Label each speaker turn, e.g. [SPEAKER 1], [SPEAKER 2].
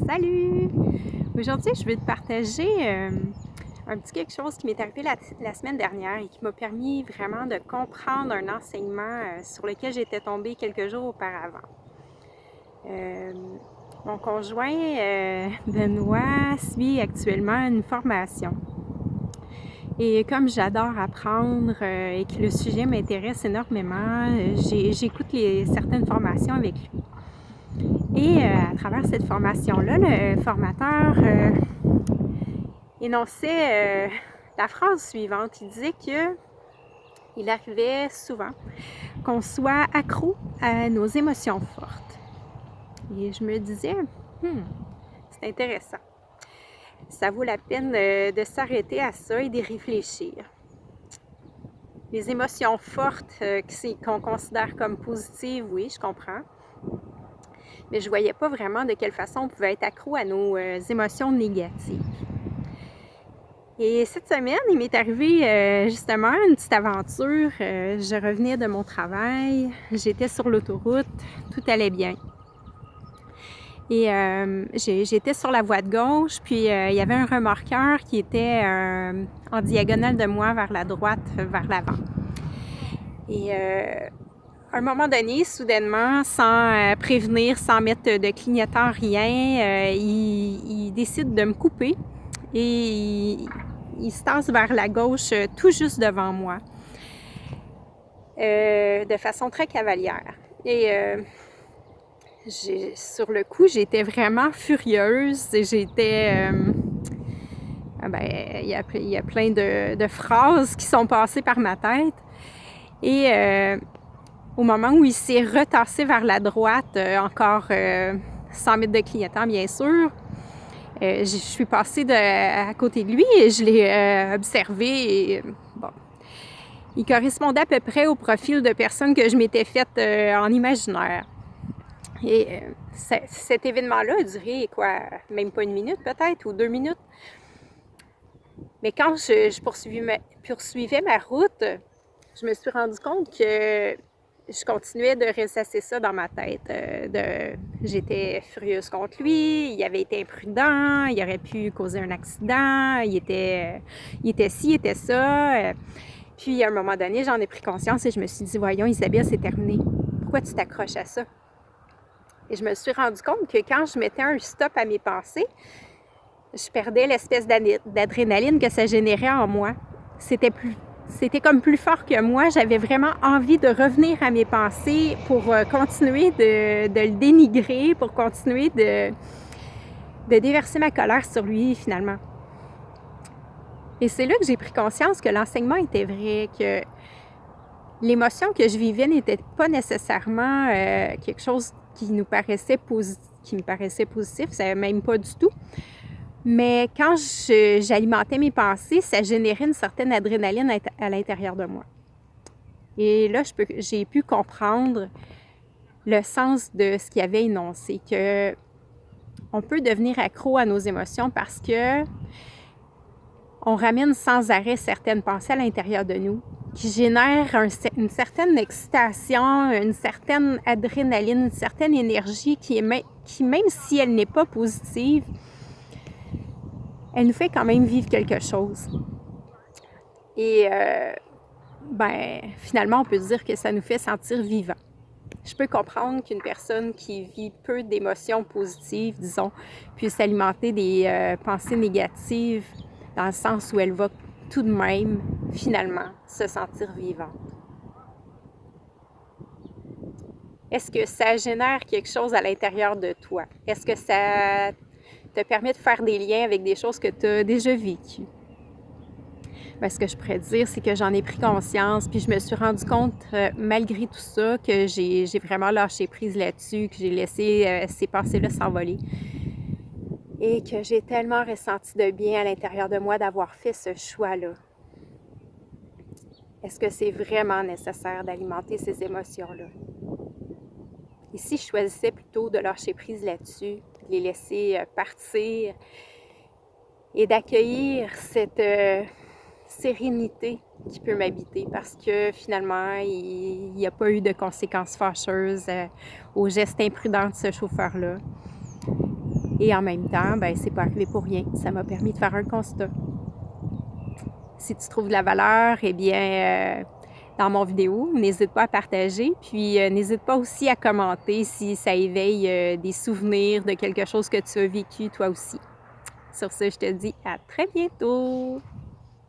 [SPEAKER 1] Salut! Aujourd'hui, je vais te partager un petit quelque chose qui m'est arrivé la semaine dernière et qui m'a permis vraiment de comprendre un enseignement sur lequel j'étais tombée quelques jours auparavant. Euh, Mon conjoint, Benoît, suit actuellement une formation. Et comme j'adore apprendre et que le sujet m'intéresse énormément, j'écoute certaines formations avec lui. Et à travers cette formation-là, le formateur énonçait la phrase suivante. Il disait qu'il arrivait souvent qu'on soit accro à nos émotions fortes. Et je me disais, c'est intéressant. Ça vaut la peine de s'arrêter à ça et d'y réfléchir. Les émotions fortes qu'on considère comme positives, oui, je comprends. Mais je ne voyais pas vraiment de quelle façon on pouvait être accro à nos émotions négatives. Et cette semaine, il m'est arrivé justement une petite aventure. Je revenais de mon travail, j'étais sur l'autoroute, tout allait bien. Et j'étais sur la voie de gauche, puis il y avait un remorqueur qui était en diagonale de moi vers la droite, vers l'avant. Et à un moment donné, soudainement, sans prévenir, sans mettre de clignotant, rien, il décide de me couper et il se tasse vers la gauche, tout juste devant moi, de façon très cavalière. Et sur le coup, j'étais vraiment furieuse. J'étais... il y a plein de phrases qui sont passées par ma tête. Et au moment où il s'est retassé vers la droite, encore 100 mètres de clignotant, bien sûr, je suis passée à côté de lui et je l'ai observé. Et, bon, il correspondait à peu près au profil de personne que je m'étais faite en imaginaire. Et cet événement-là a duré, même pas une minute peut-être, ou 2 minutes. Mais quand je poursuivais ma route, je me suis rendu compte que je continuais de ressasser ça dans ma tête. J'étais furieuse contre lui, il avait été imprudent, il aurait pu causer un accident, il était ci, il était ça. Puis à un moment donné, j'en ai pris conscience et je me suis dit, voyons Isabelle, c'est terminé. Pourquoi tu t'accroches à ça? Et je me suis rendu compte que quand je mettais un stop à mes pensées, je perdais l'espèce d'adrénaline que ça générait en moi. C'était comme plus fort que moi. J'avais vraiment envie de revenir à mes pensées pour continuer de le dénigrer, pour continuer de déverser ma colère sur lui, finalement. Et c'est là que j'ai pris conscience que l'enseignement était vrai, que l'émotion que je vivais n'était pas nécessairement quelque chose qui me paraissait positif, ça même pas du tout. Mais quand j'alimentais mes pensées, ça générait une certaine adrénaline à l'intérieur de moi. Et là, j'ai pu comprendre le sens de ce qu'il avait énoncé, que on peut devenir accro à nos émotions parce que on ramène sans arrêt certaines pensées à l'intérieur de nous qui génèrent une certaine excitation, une certaine adrénaline, une certaine énergie qui même si elle n'est pas positive, elle nous fait quand même vivre quelque chose. Et finalement, on peut dire que ça nous fait sentir vivants. Je peux comprendre qu'une personne qui vit peu d'émotions positives, disons, puisse alimenter des pensées négatives dans le sens où elle va tout de même, finalement, se sentir vivante. Est-ce que ça génère quelque chose à l'intérieur de toi? Est-ce que ça te permet de faire des liens avec des choses que tu as déjà vécues? Ce que je pourrais dire, c'est que j'en ai pris conscience, puis je me suis rendu compte, malgré tout ça, que j'ai vraiment lâché prise là-dessus, que j'ai laissé ces pensées-là s'envoler. Et que j'ai tellement ressenti de bien à l'intérieur de moi d'avoir fait ce choix-là. Est-ce que c'est vraiment nécessaire d'alimenter ces émotions-là? Et si je choisissais plutôt de lâcher prise là-dessus, de les laisser partir et d'accueillir cette sérénité qui peut m'habiter parce que finalement, il n'y a pas eu de conséquences fâcheuses au geste imprudent de ce chauffeur-là. Et en même temps, ben c'est pas arrivé pour rien. Ça m'a permis de faire un constat. Si tu trouves de la valeur, eh bien, dans mon vidéo, n'hésite pas à partager. Puis, n'hésite pas aussi à commenter si ça éveille des souvenirs de quelque chose que tu as vécu toi aussi. Sur ce, je te dis à très bientôt!